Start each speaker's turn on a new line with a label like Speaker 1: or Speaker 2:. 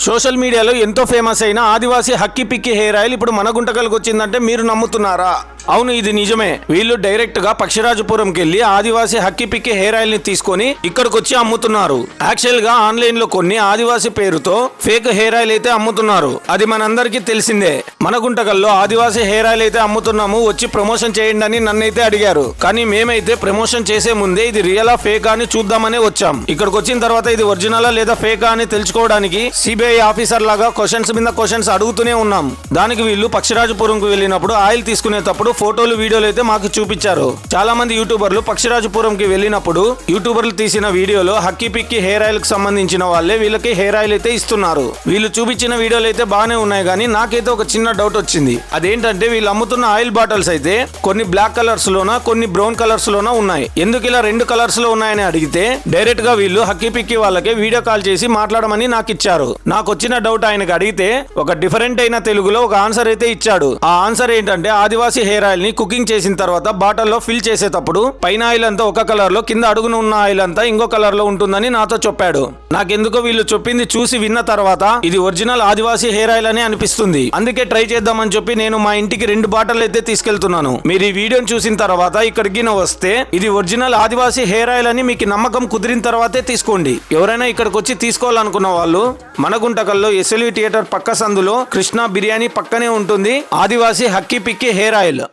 Speaker 1: Social మీడియాలో ఎంతో famous అయిన ఆదివాసీ హక్కీ పిక్కి హెయిర్ ఆయిల్ ఇప్పుడు మన గుంటకల్కి వచ్చిందంటే మీరు నమ్ముతున్నారా? అవును, ఇది నిజమే. వీళ్ళు డైరెక్ట్ గా పక్షిరాజపురంకి వెళ్లి ఆదివాసీ హక్కీ పిక్కి హెయిర్ ఆయిల్ ని తీసుకొని ఇక్కడికి వచ్చి అమ్ముతున్నారు. యాక్చువల్ గా ఆన్లైన్ లో కొన్ని ఆదివాసీ పేరుతో ఫేక్ హెయిర్ ఆయిల్ అయితే అమ్ముతున్నారు. అది మనందరికీ తెలిసిందే. మన గుంటకల్లో ఆదివాసీ హెయిర్ ఆయిల్ అయితే అమ్ముతున్నాము, వచ్చి ప్రమోషన్ చేయండి అని నన్నైతే అడిగారు. కానీ మేమైతే ప్రమోషన్ చేసే ముందే ఇది రియలా ఫేకా అని చూద్దామనే వచ్చాం. ఇక్కడికి వచ్చిన తర్వాత ఇది ఒరిజినలా లేదా ఫేకా అని తెలుసుకోవడానికి సిబిఐ ఆఫీసర్ లాగా క్వశ్చన్స్ మీద క్వశ్చన్స్ అడుగుతూనే ఉన్నాం. దానికి వీళ్ళు పక్షిరాజపురంకు వెళ్ళినప్పుడు ఆయిల్ తీసుకునేటప్పుడు ఫోటోలు వీడియోలు అయితే మాకు చూపించారు. చాలా మంది యూట్యూబర్లు పక్షిరాజపురంకి వెళ్ళినప్పుడు యూట్యూబర్లు తీసిన వీడియోలో హక్కీ పిక్కి హెయిర్ ఆయిల్ కి సంబంధించిన వాళ్ళే వీళ్ళకి హెయిర్ ఆయిల్ అయితే ఇస్తున్నారు. వీళ్ళు చూపించిన వీడియోలు అయితే బాగానే ఉన్నాయి, కానీ నాకైతే ఒక చిన్న డౌట్ వచ్చింది. అదేంటంటే వీళ్ళు అమ్ముతున్న ఆయిల్ బాటిల్స్ అయితే కొన్ని బ్లాక్ కలర్స్ లోనా కొన్ని బ్రౌన్ కలర్స్ లోనా ఉన్నాయి. ఎందుకు ఇలా రెండు కలర్స్ లో ఉన్నాయని అడిగితే డైరెక్ట్ గా వీళ్ళు హక్కీ పిక్కి వాళ్ళకి వీడియో కాల్ చేసి మాట్లాడమని నాకు ఇచ్చారు. నాకు వచ్చిన డౌట్ ఆయనకు అడిగితే ఒక డిఫరెంట్ అయిన తెలుగులో ఒక ఆన్సర్ అయితే ఇచ్చాడు. ఆ ఆన్సర్ ఏంటంటే ఆదివాసీ హెయిర్ ఆయిల్ ని కుకింగ్ చేసిన తర్వాత బాటిల్లో ఫిల్ చేసేటప్పుడు పైన ఆయిల్ అంతా ఒక కలర్ లో, కింద అడుగున ఉన్న ఆయిల్ అంతా ఇంకో కలర్ లో ఉంటుందని నాతో చెప్పాడు. నాకెందుకో వీళ్ళు చెప్పింది చూసి విన్న తర్వాత ఇది ఒరిజినల్ ఆదివాసీ హెయిర్ ఆయిల్ అని అనిపిస్తుంది. అందుకే ట్రై చేద్దామని చెప్పి నేను మా ఇంటికి 2 బాటిల్ అయితే తీసుకెళ్తున్నాను. మీరు ఈ వీడియోని చూసిన తర్వాత ఇక్కడికి వస్తే ఇది ఒరిజినల్ ఆదివాసీ హెయిర్ ఆయిల్ అని మీకు నమ్మకం కుదిరిన తర్వాతే తీసుకోండి. ఎవరైనా ఇక్కడికి వచ్చి తీసుకోవాలనుకున్న వాళ్ళు మన గుంటకల్లో ఎస్ఎల్వి థియేటర్ పక్క సందులో కృష్ణ బిర్యానీ పక్కనే ఉంటుంది ఆదివాసీ హక్కీ పిక్కి హెయిర్ ఆయిల్.